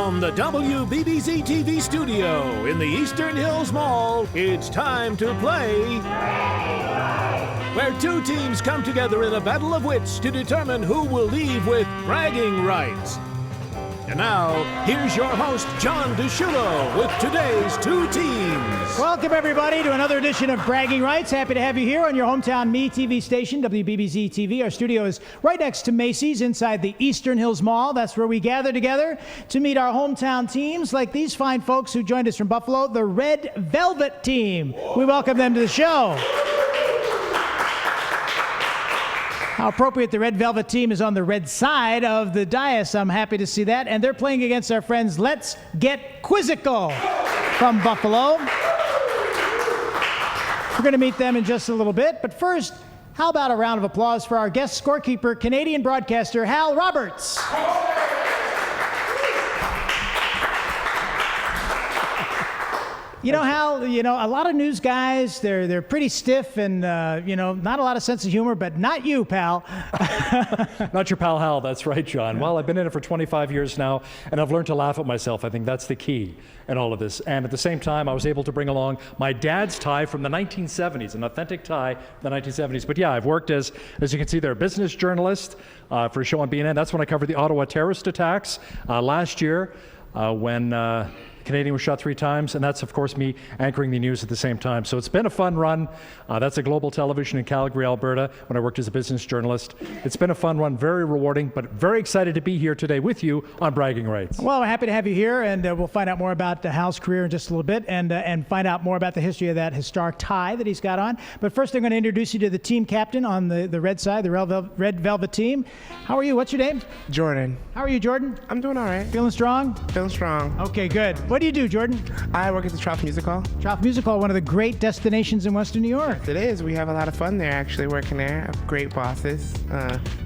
From the WBBZ-TV studio in the Eastern Hills Mall, it's time to play, where two teams come together in a battle of wits to determine who will leave with bragging rights. And now, here's your host, John DeShulo, with today's two teams. Welcome, everybody, to another edition of Bragging Rights. Happy to have you here on your hometown Me TV station, WBBZ-TV. Our studio is right next to Macy's inside the Eastern Hills Mall. That's where we gather together to meet our hometown teams, like these fine folks who joined us from Buffalo, the Red Velvet team. We welcome them to the show. How appropriate, the Red Velvet team is on the red side of the dais. I'm happy to see that. And they're playing against our friends Let's Get Quizzical from Buffalo. We're going to meet them in just a little bit. But first, how about a round of applause for our guest scorekeeper, Canadian broadcaster Hal Roberts. You know, Hal, a lot of news guys, they're pretty stiff and, not a lot of sense of humor, but not you, pal. Not your pal, Hal. That's right, John. Well, I've been in it for 25 years now, and I've learned to laugh at myself. I think that's the key in all of this. And at the same time, I was able to bring along my dad's tie from the 1970s, an authentic tie from the 1970s. But yeah, I've worked as you can see there, a business journalist for a show on BNN. That's when I covered the Ottawa terrorist attacks last year when Canadian was shot 3 times, and that's, of course, me anchoring the news at the same time. So it's been a fun run. That's a global television in Calgary, Alberta, when I worked as a business journalist. It's been a fun run, very rewarding, but very excited to be here today with you on Bragging Rights. Well, we're happy to have you here, and we'll find out more about Hal's career in just a little bit and find out more about the history of that historic tie that he's got on. But first, I'm going to introduce you to the team captain on the red side, the Red Velvet team. How are you? What's your name? Jordan. How are you, Jordan? I'm doing all right. Feeling strong? Feeling strong. Okay, good. What do you do, Jordan? I work at the Trop Music Hall. Trop Music Hall, one of the great destinations in Western New York. It is. We have a lot of fun there, actually, working there. I have great bosses,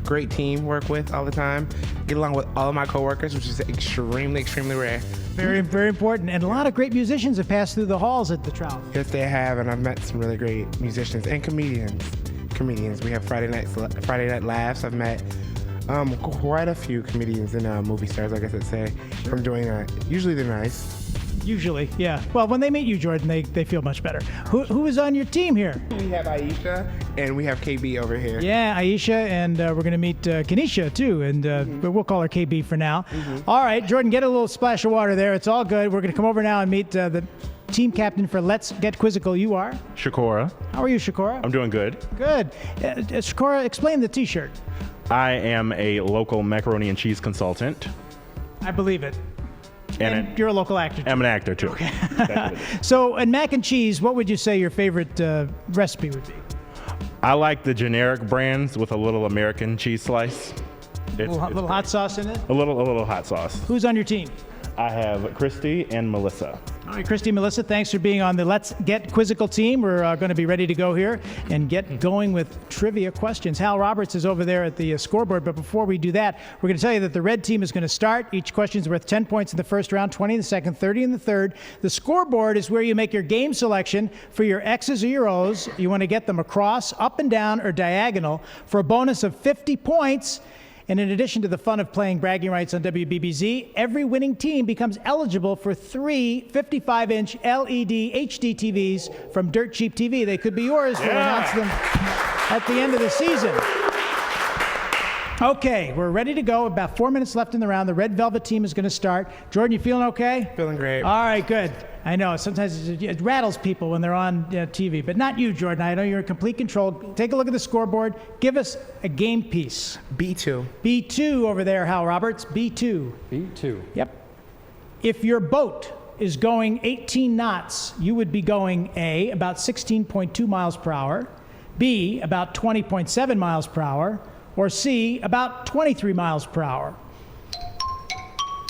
great team work with all the time. Get along with all of my coworkers, which is extremely, extremely rare. Very, very important. And a lot of great musicians have passed through the halls at the Trop. Yes, they have, and I've met some really great musicians and comedians. We have Friday Night Laughs. I've met quite a few comedians and movie stars, I guess I'd say, from doing that. Usually they're nice. Usually, yeah. Well, when they meet you, Jordan, they feel much better. Who is on your team here? We have Aisha, and we have KB over here. Yeah, Aisha, and we're going to meet Kenesha, too, and but we'll call her KB for now. All right, Jordan, get a little splash of water there. It's all good. We're going to come over now and meet the team captain for Let's Get Quizzical. You are? Shakora. How are you, Shakora? I'm doing good. Good. Shakora, explain the T-shirt. I am a local macaroni and cheese consultant. I believe it. And you're a local actor, too. I'm an actor, too. Okay. So, in mac and cheese, what would you say your favorite recipe would be? I like the generic brands with a little American cheese slice. A little hot sauce in it? A little hot sauce. Who's on your team? I have Christy and Melissa. All right, Christy and Melissa, thanks for being on the Let's Get Quizzical team. We're going to be ready to go here and get going with trivia questions. Hal Roberts is over there at the scoreboard, but before we do that, we're going to tell you that the red team is going to start. Each question is worth 10 points in the first round, 20 in the second, 30 in the third. The scoreboard is where you make your game selection for your X's or your O's. You want to get them across, up and down, or diagonal for a bonus of 50 points. And in addition to the fun of playing Bragging Rights on WBBZ, every winning team becomes eligible for 3 55-inch LED HD TVs from Dirt Cheap TV. They could be yours. We'll announce them at the end of the season. Okay, we're ready to go. About 4 minutes left in the round. The Red Velvet team is going to start. Jordan, you feeling okay? Feeling great. All right, good. I know, sometimes it rattles people when they're on TV, but not you, Jordan. I know you're in complete control. Take a look at the scoreboard. Give us a game piece. B2. B2 over there, Hal Roberts. B2. B2. Yep. If your boat is going 18 knots, you would be going A, about 16.2 miles per hour, B, about 20.7 miles per hour, or C, about 23 miles per hour.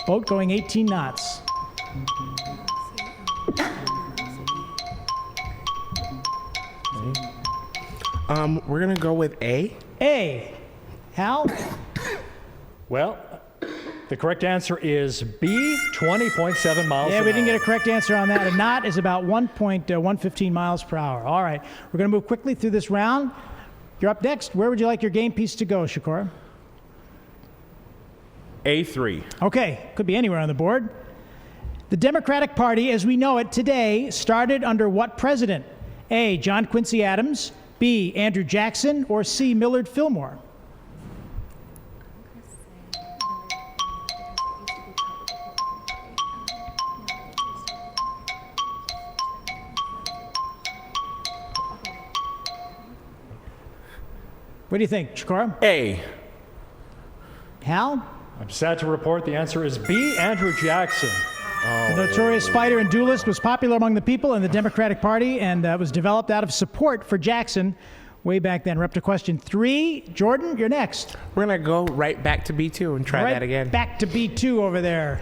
Boat going 18 knots. We're going to go with A. A. Hal? Well, the correct answer is B, 20.7 miles Yeah, an we didn't hour. get a correct answer on that. A knot is about 1.115 miles per hour. All right, we're going to move quickly through this round. You're up next. Where would you like your game piece to go, Shakora? A3. Okay, could be anywhere on the board. The Democratic Party, as we know it today, started under what president? A, John Quincy Adams, B, Andrew Jackson, or C, Millard Fillmore? What do you think, Shakora? A. Hal? I'm sad to report the answer is B, Andrew Jackson. The notorious fighter and duelist was popular among the people in the Democratic Party and was developed out of support for Jackson way back then. We're up to question 3. Jordan, you're next. We're going to go right back to B2 and try that again. Back to B2 over there.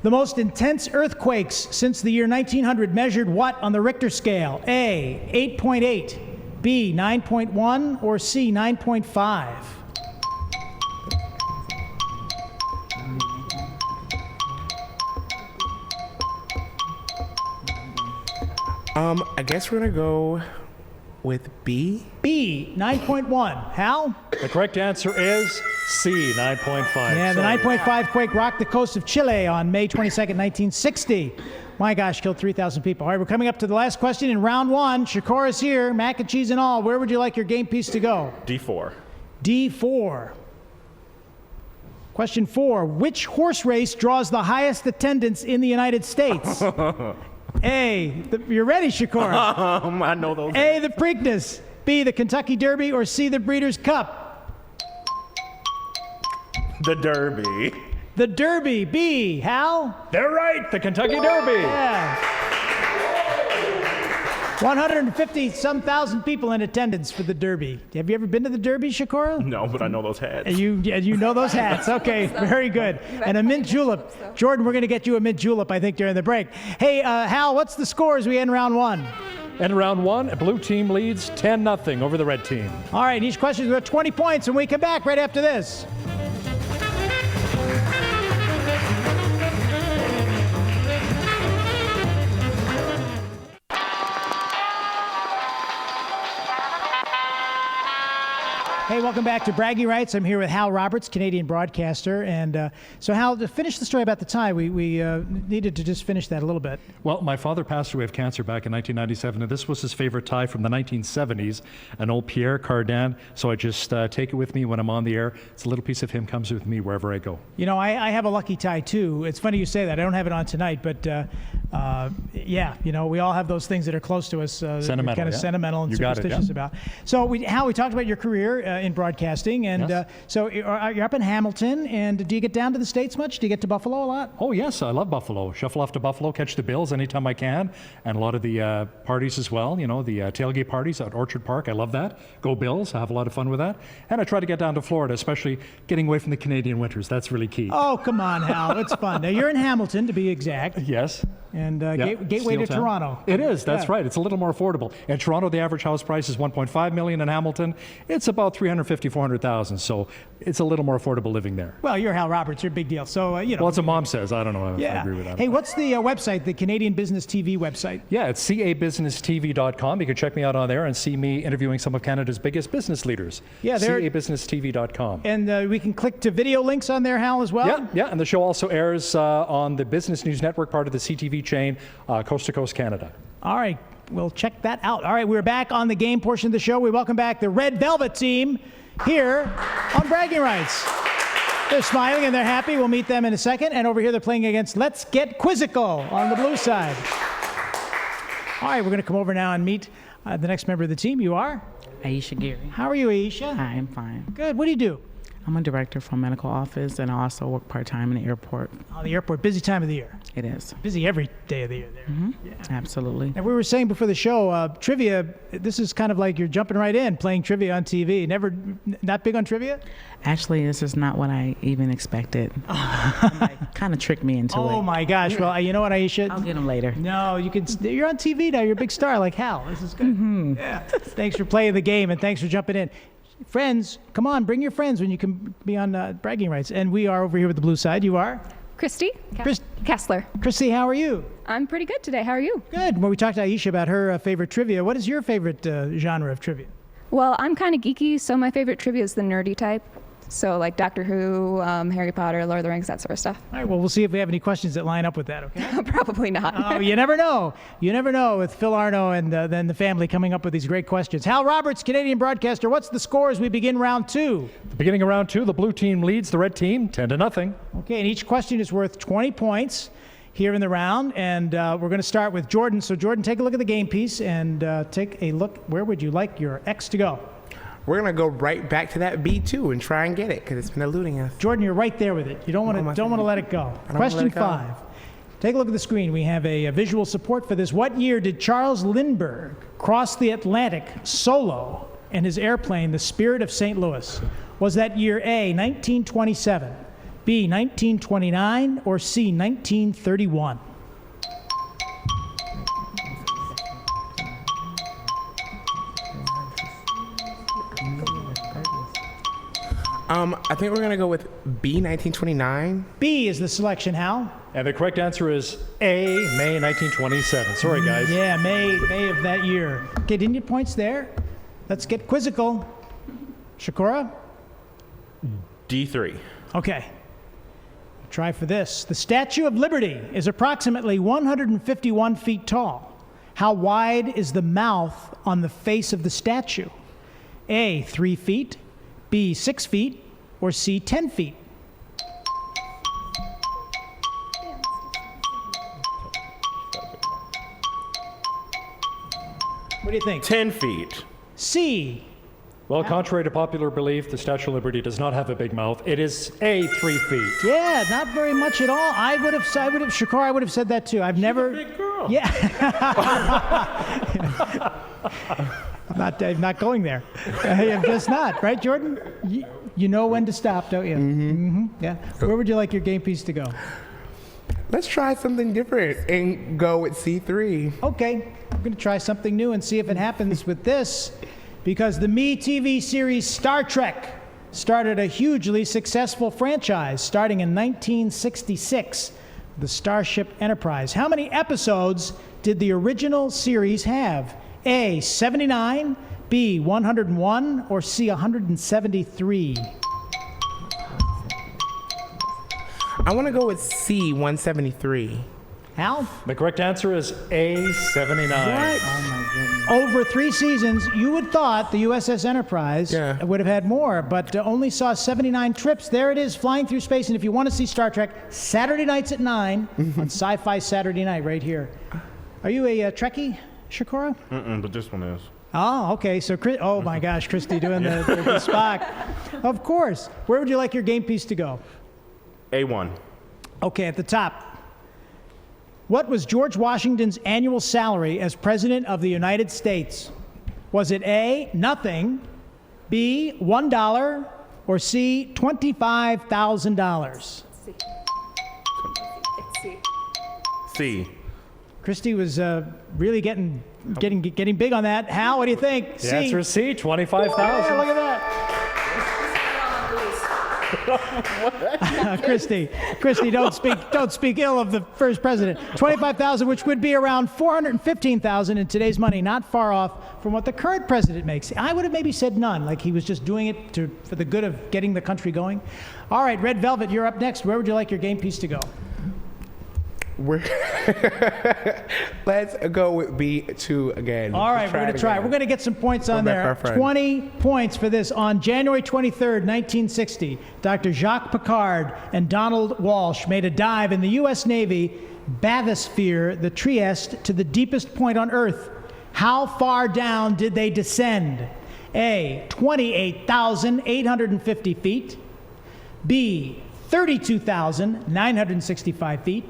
The most intense earthquakes since the year 1900 measured what on the Richter scale? A, 8.8, B, 9.1, or C, 9.5? I guess we're going to go with B. B, 9.1. Hal? The correct answer is C, 9.5. Yeah, the 9.5 quake rocked the coast of Chile on May 22nd, 1960. My gosh, killed 3,000 people. All right, we're coming up to the last question in round 1. Shakora's here, mac and cheese and all. Where would you like your game piece to go? D4. D4. Question 4. Which horse race draws the highest attendance in the United States? A, you're ready, Shakora. I know those. A, the Preakness. B, the Kentucky Derby, or C, the Breeders' Cup? The Derby. The Derby. B, Hal? They're right, the Kentucky Derby. Yeah. 150-some thousand people in attendance for the Derby. Have you ever been to the Derby, Shakora? No, but I know those hats. You know those hats. Okay, very good. And a mint julep. Jordan, we're going to get you a mint julep, I think, during the break. Hey, Hal, what's the score as we end round 1? In round 1, a blue team leads 10-0 over the red team. All right, each question is worth 20 points, and we come back right after this. Hey, welcome back to Bragging Rights. I'm here with Hal Roberts, Canadian broadcaster. And so, Hal, to finish the story about the tie, we needed to just finish that a little bit. Well, my father passed away of cancer back in 1997, and this was his favorite tie from the 1970s, an old Pierre Cardin. So I just take it with me when I'm on the air. It's a little piece of him comes with me wherever I go. You know, I have a lucky tie, too. It's funny you say that. I don't have it on tonight, but yeah, you know, we all have those things that are close to us. Sentimental, kind of sentimental and superstitious about. So, Hal, we talked about your career in broadcasting, and yes. So you're up in Hamilton, and do you get down to the States much? Do you get to Buffalo a lot? Oh, yes, I love Buffalo. Shuffle off to Buffalo, catch the Bills anytime I can, and a lot of the parties as well, you know, the tailgate parties at Orchard Park. I love that. Go Bills. I have a lot of fun with that. And I try to get down to Florida, especially getting away from the Canadian winters. That's really key. Oh, come on, Hal. It's fun. Now, you're in Hamilton, to be exact. Yes. And Yeah, gateway to Steel Town. Toronto. It is, that's Yeah. right. It's a little more affordable. In Toronto, the average house price is $1.5 million. In Hamilton, it's about $350,000, $400,000. So it's a little more affordable living there. Well, you're Hal Roberts. You're a big deal. So, you know. Well, that's what Mom says. I don't know if I agree with that. Hey, what's the website, the Canadian Business TV website? Yeah, it's cabusinesstv.com. You can check me out on there and see me interviewing some of Canada's biggest business leaders. Yeah, there. cabusinesstv.com. And we can click to video links on there, Hal, as well? Yeah, and the show also airs on the Business News Network, part of the CTV chain, Coast to Coast Canada. All right, we'll check that out. All right, we're back on the game portion of the show. We welcome back the Red Velvet team here on Bragging Rights. They're smiling and they're happy. We'll meet them in a second. And over here, they're playing against Let's Get Quizzical on the blue side. All right, we're going to come over now and meet the next member of the team. You are? Aisha Gary. How are you, Aisha? Hi, I'm fine. Good. What do you do? I'm a director for medical office, and I also work part-time in the airport. Oh, the airport. Busy time of the year. It is. Busy every day of the year there. Yeah. Absolutely. And we were saying before the show, trivia, this is kind of like you're jumping right in, playing trivia on TV. Not big on trivia? Actually, this is not what I even expected. Kind of tricked me into it. Oh, my gosh. Well, you know what, Aisha? I'll get them later. No, you're on TV now. You're a big star like Hal. This is good. Yeah. Thanks for playing the game, and thanks for jumping in. Friends, come on, bring your friends when you can be on Bragging Rights. And we are over here with the blue side. You are? Christy Kessler. Christy, how are you? I'm pretty good today. How are you? Good. Well, we talked to Aisha about her favorite trivia. What is your favorite genre of trivia? Well, I'm kind of geeky, so my favorite trivia is the nerdy type. So like Doctor Who, Harry Potter, Lord of the Rings, that sort of stuff. All right, well, we'll see if we have any questions that line up with that, okay? Probably not. Oh, you never know. You never know with Phil Arno and then the family coming up with these great questions. Hal Roberts, Canadian broadcaster, what's the score as we begin round 2? Beginning of round 2, the blue team leads the red team 10-0. Okay, and each question is worth 20 points here in the round, and we're going to start with Jordan. So, Jordan, take a look at the game piece and take a look. Where would you like your X to go? We're going to go right back to that B2 and try and get it because it's been eluding us. Jordan, you're right there with it. You don't want to let it go. Question 5. Take a look at the screen. We have a visual support for this. What year did Charles Lindbergh cross the Atlantic solo in his airplane, the Spirit of St. Louis? Was that year A, 1927, B, 1929, or C, 1931? I think we're going to go with B, 1929. B is the selection, Hal. And the correct answer is A, May 1927. Sorry, guys. Yeah, May of that year. Okay, didn't you points there? Let's get quizzical. Shakura? D3. Okay. Try for this. The Statue of Liberty is approximately 151 feet tall. How wide is the mouth on the face of the statue? A, 3 feet, B, 6 feet, or C, 10 feet? What do you think? 10 feet. C. Well, contrary to popular belief, the Statue of Liberty does not have a big mouth. It is A, 3 feet. Yeah, not very much at all. I would have, Shakar, I would have said that too. I've never. Big girl. Yeah. I'm not going there. I'm just not, right, Jordan? You know when to stop, don't you? Mm-hmm. Yeah. Where would you like your game piece to go? Let's try something different and go with C3. Okay, I'm going to try something new and see if it happens with this, because the Me TV series Star Trek started a hugely successful franchise starting in 1966, the Starship Enterprise. How many episodes did the original series have? A, 79, B, 101, or C, 173? I want to go with C, 173. Al? The correct answer is A, 79. Right. Oh my goodness. Over 3 seasons, you would thought the USS Enterprise would have had more, but only saw 79 trips. There it is, flying through space. And if you want to see Star Trek, Saturday nights at 9 on Sci-Fi Saturday Night right here. Are you a Trekkie, Shakura? But this one is. Oh, okay. So, oh my gosh, Christy doing the Spock. Of course. Where would you like your game piece to go? A1. Okay, at the top. What was George Washington's annual salary as President of the United States? Was it A, nothing, B, $1, or C, $25,000? C. Christy was really getting big on that. Hal, what do you think? The answer is C, 25,000. Yeah, look at that. Christy, don't speak ill of the first president. 25,000, which would be around 415,000 in today's money, not far off from what the current president makes. I would have maybe said none, like he was just doing it for the good of getting the country going. All right, Red Velvet, you're up next. Where would you like your game piece to go? Let's go with B2 again. All right, we're going to try. We're going to get some points on there. 20 points for this. On January 23rd, 1960, Dr. Jacques Piccard and Donald Walsh made a dive in the U.S. Navy bathysphere, the Trieste, to the deepest point on Earth. How far down did they descend? A, 28,850 feet. B, 32,965 feet.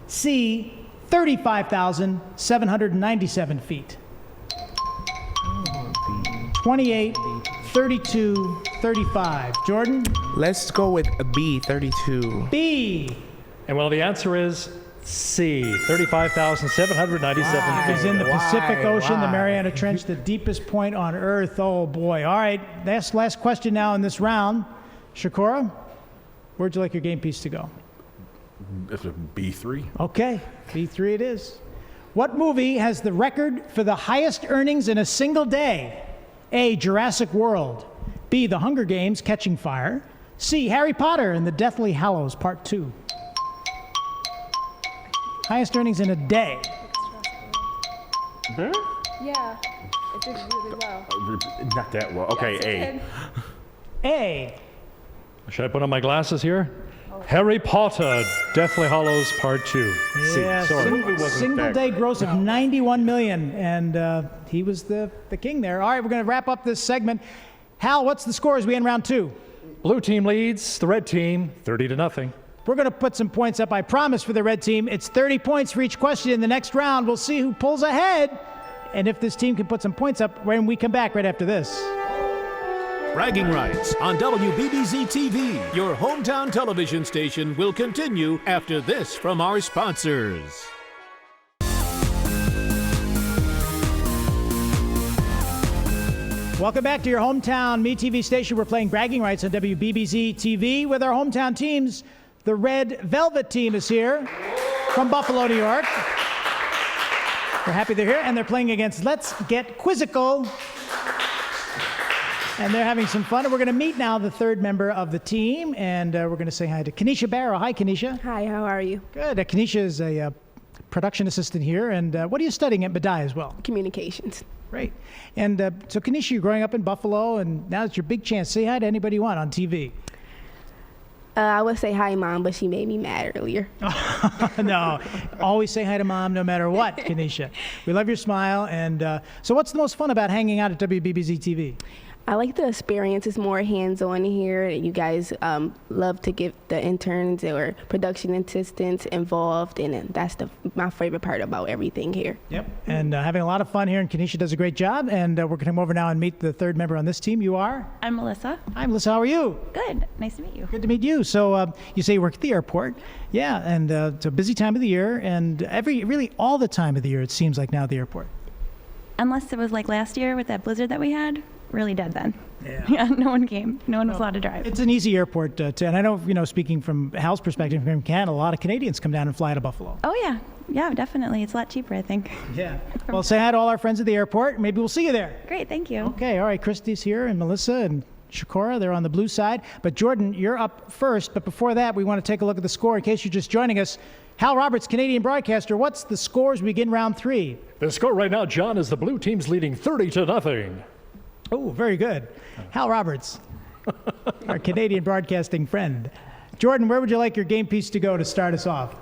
C, 35,797 feet. 28, 32, 35. Jordan? Let's go with a B, 32. B. And well, the answer is C, 35,797 feet. It is in the Pacific Ocean, the Mariana Trench, the deepest point on Earth. Oh, boy. All right, that's last question now in this round. Shakura, where'd you like your game piece to go? It's a B3. Okay, B3 it is. What movie has the record for the highest earnings in a single day? A, Jurassic World. B, The Hunger Games, Catching Fire. C, Harry Potter and the Deathly Hallows Part 2. Highest earnings in a day. Yeah, it did really well. Not that well. Okay, Yes, it A. did. A. Should I put on my glasses here? Harry Potter, Deathly Hallows Part 2. Yeah, Sorry. single day gross of 91 million, and he was the king there. All right, we're going to wrap up this segment. Hal, what's the score as we end round 2? Blue team leads the red team 30-0. We're going to put some points up, I promise, for the red team. It's 30 points for each question in the next round. We'll see who pulls ahead, and if this team can put some points up when we come back right after this. Bragging Rights on WBBZ-TV, your hometown television station, will continue after this from our sponsors. Welcome back to your hometown MeTV station. We're playing Bragging Rights on WBBZ-TV with our hometown teams. The Red Velvet team is here from Buffalo, New York. We're happy they're here, and they're playing against Let's Get Quizzical. And they're having some fun. And we're going to meet now the third member of the team, and we're going to say hi to Kenesha Barrow. Hi, Kenesha. Hi, how are you? Good. Kenesha is a production assistant here, and what are you studying at Medaille as well? Communications. Great. And so, Kenesha, you're growing up in Buffalo, and now it's your big chance. Say hi to anybody you want on TV. I would say hi, Mom, but she made me mad earlier. No, always say hi to Mom no matter what, Kenesha. We love your smile. And so what's the most fun about hanging out at WBBZ-TV? I like the experience. It's more hands-on here. You guys love to get the interns or production assistants involved, and that's my favorite part about everything here. Yep. And having a lot of fun here, and Kenesha does a great job. And we're going to come over now and meet the third member on this team. You are? I'm Melissa. Hi, Melissa. How are you? Good. Nice to meet you. Good to meet you. So you say you work at the airport. Yeah, and it's a busy time of the year, and really all the time of the year, it seems like now at the airport. Unless it was like last year with that blizzard that we had. Really dead then. Yeah. No one came. No one was allowed to drive. It's an easy airport and I know, speaking from Hal's perspective from Canada, a lot of Canadians come down and fly to Buffalo. Oh, yeah. Yeah, definitely. It's a lot cheaper, I think. Yeah. Well, say hi to all our friends at the airport. Maybe we'll see you there. Great. Thank you. Okay. All right. Christy's here, and Melissa and Shakora, they're on the blue side. But Jordan, you're up first. But before that, we want to take a look at the score in case you're just joining us. Hal Roberts, Canadian broadcaster, what's the score as we begin round 3? The score right now, John, is the blue team's leading 30-0. Oh, very good. Hal Roberts, our Canadian broadcasting friend. Jordan, where would you like your game piece to go to start us off?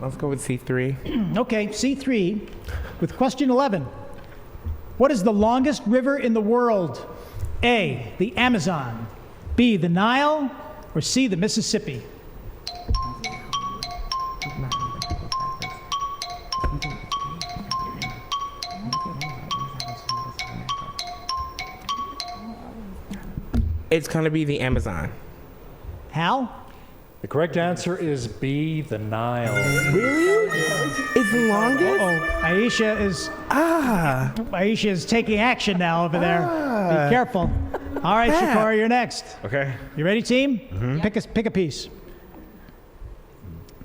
Let's go with C3. Okay, C3 with question 11. What is the longest river in the world? A, the Amazon, B, the Nile, or C, the Mississippi? It's going to be the Amazon. Hal? The correct answer is B, the Nile. Really? It's the longest? Aisha is taking action now over there. Be careful. All right, Shakora, you're next. Okay. You ready, team? Mm-hmm. Pick a piece.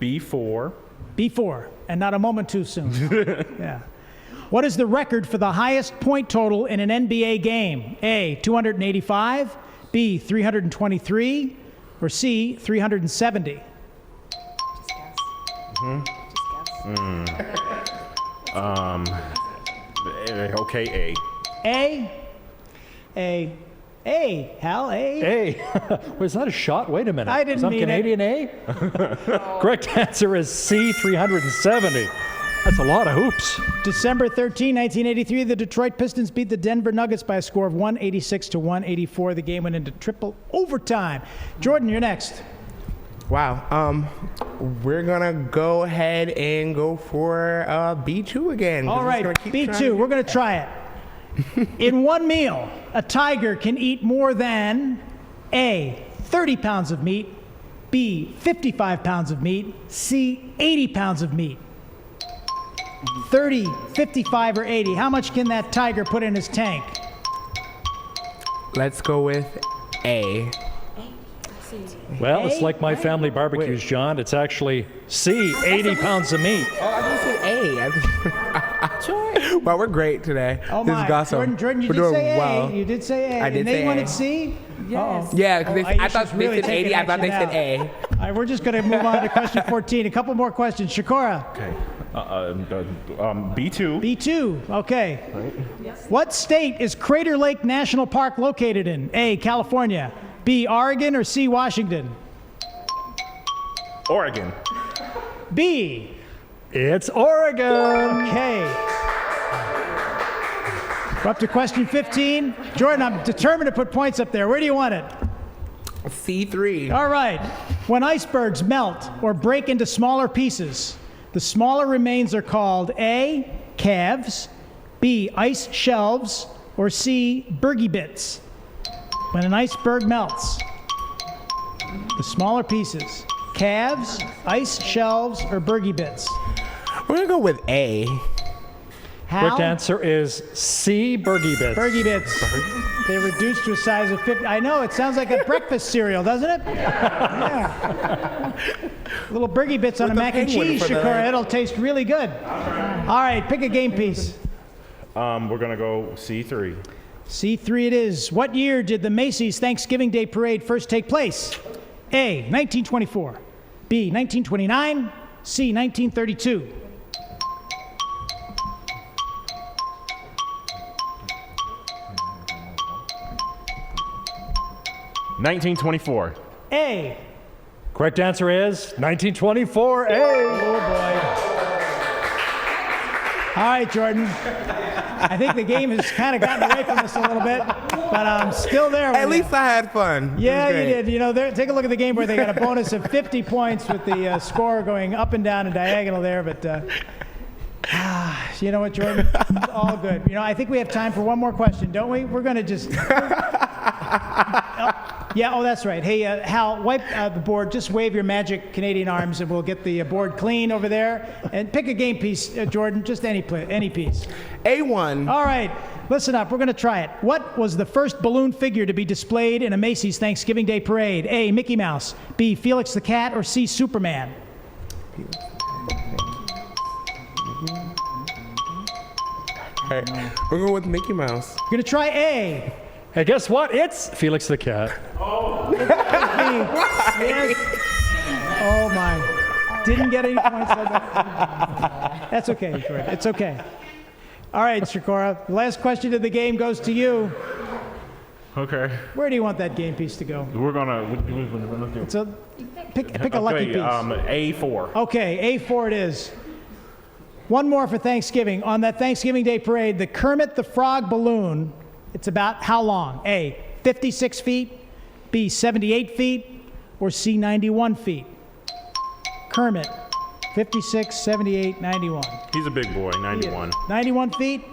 B4. B4, and not a moment too soon. Yeah. What is the record for the highest point total in an NBA game? A, 285, B, 323, or C, 370? Okay, A. A, Hal, A. Was that a shot? Wait a minute. I didn't Some mean Canadian A? Correct answer is C, 370. That's a lot of hoops. December 13, 1983, the Detroit Pistons beat the Denver Nuggets by a score of 186-184. The game went into triple overtime. Jordan, you're next. Wow. We're going to go ahead and go for B2 again. All right, B2. We're going to try it. In one meal, a tiger can eat more than A, 30 pounds of meat, B, 55 pounds of meat, C, 80 pounds of meat. 30, 55, or 80. How much can that tiger put in his tank? Let's go with A. Well, it's like my family barbecues, John. It's actually C, 80 pounds of meat. Oh, I just said A. Sure. Well, we're great today. Oh this my. is awesome. Jordan, you we're did doing say A. well. You did say A. I did and say they A. wanted C? Uh-oh. Yeah, because I thought Aisha's they really said taking 80. I thought they action said now. A. All right, we're just going to move on to question 14. A couple more questions. Shakora. Okay. B2. B2. Okay. What state is Crater Lake National Park located in? A, California. B, Oregon, or C, Washington? Oregon. B. It's Oregon. Okay. We're up to question 15. Jordan, I'm determined to put points up there. Where do you want it? C3. All right. When icebergs melt or break into smaller pieces, the smaller remains are called A, calves, B, ice shelves, or C, bergy bits. When an iceberg melts, the smaller pieces, calves, ice shelves, or bergy bits. We're going to go with A. How? Correct answer is C, bergy bits. Bergy bits. They reduced to a size of 50. I know, it sounds like a breakfast cereal, doesn't it? Yeah. Little bergy bits on a mac and cheese, Shakura. It'll taste really good. All right, pick a game piece. We're going to go C3. C3 it is. What year did the Macy's Thanksgiving Day Parade first take place? A, 1924. B, 1929. C, 1932. $1924. A. Correct answer is 1924 A. Oh boy. All right, Jordan. I think the game has kind of gotten away from us a little bit, but I'm still there with At least I had fun. Yeah, you did. You know, take a look at the game where they got a bonus of 50 points with the score going up and down and diagonal there, but you know what, Jordan? It's all good. You know, I think we have time for one more question, don't we? We're going to just... Yeah, oh, that's right. Hey, Hal, wipe the board. Just wave your magic Canadian arms, and we'll get the board clean over there. And pick a game piece, Jordan. Just any piece. A1. All right, listen up. We're going to try it. What was the first balloon figure to be displayed in a Macy's Thanksgiving Day Parade? A, Mickey Mouse. B, Felix the Cat. Or C, Superman? All right, we're going with Mickey Mouse. We're going to try A. Hey, guess what? It's Felix the Cat. Yes. Oh my. Didn't get any points on that. That's okay, Jordan. It's okay. All right, Shakura. The last question of the game goes to you. Okay. Where do you want that game piece to go? We're going to... It's a, pick a lucky piece. A4. Okay, A4 it is. One more for Thanksgiving. On that Thanksgiving Day Parade, the Kermit the Frog balloon, it's about how long? A, 56 feet, B, 78 feet, or C, 91 feet? Kermit, 56, 78, 91. He's a big boy, 91. 91 feet?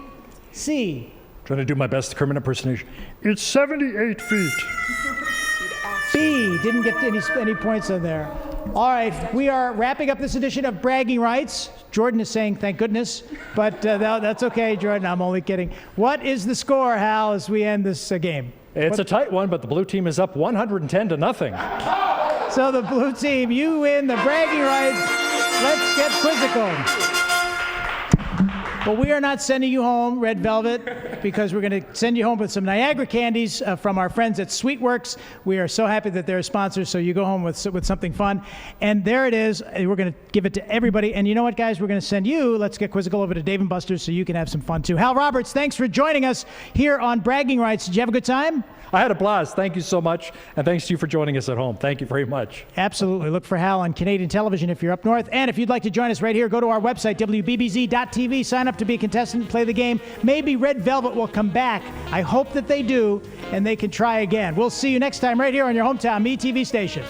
C. Trying to do my best Kermit impersonation. It's 78 feet. B, didn't get any points on there. All right, we are wrapping up this edition of Bragging Rights. Jordan is saying thank goodness, but that's okay, Jordan. I'm only kidding. What is the score, Hal, as we end this game? It's a tight one, but the blue team is up 110-0. So the blue team, you win the Bragging Rights. Let's get quizzical. But we are not sending you home, Red Velvet, because we're going to send you home with some Niagara candies from our friends at Sweetworks. We are so happy that they're a sponsor, so you go home with something fun. And there it is. We're going to give it to everybody. And you know what, guys? We're going to send you, Let's Get Quizzical, over to Dave & Buster's so you can have some fun, too. Hal Roberts, thanks for joining us here on Bragging Rights. Did you have a good time? I had a blast. Thank you so much. And thanks to you for joining us at home. Thank you very much. Absolutely. Look for Hal on Canadian television if you're up north. And if you'd like to join us right here, go to our website, WBBZ-TV. Sign up to be a contestant, play the game. Maybe Red Velvet will come back. I hope that they do, and they can try again. We'll see you next time right here on your hometown MeTV station.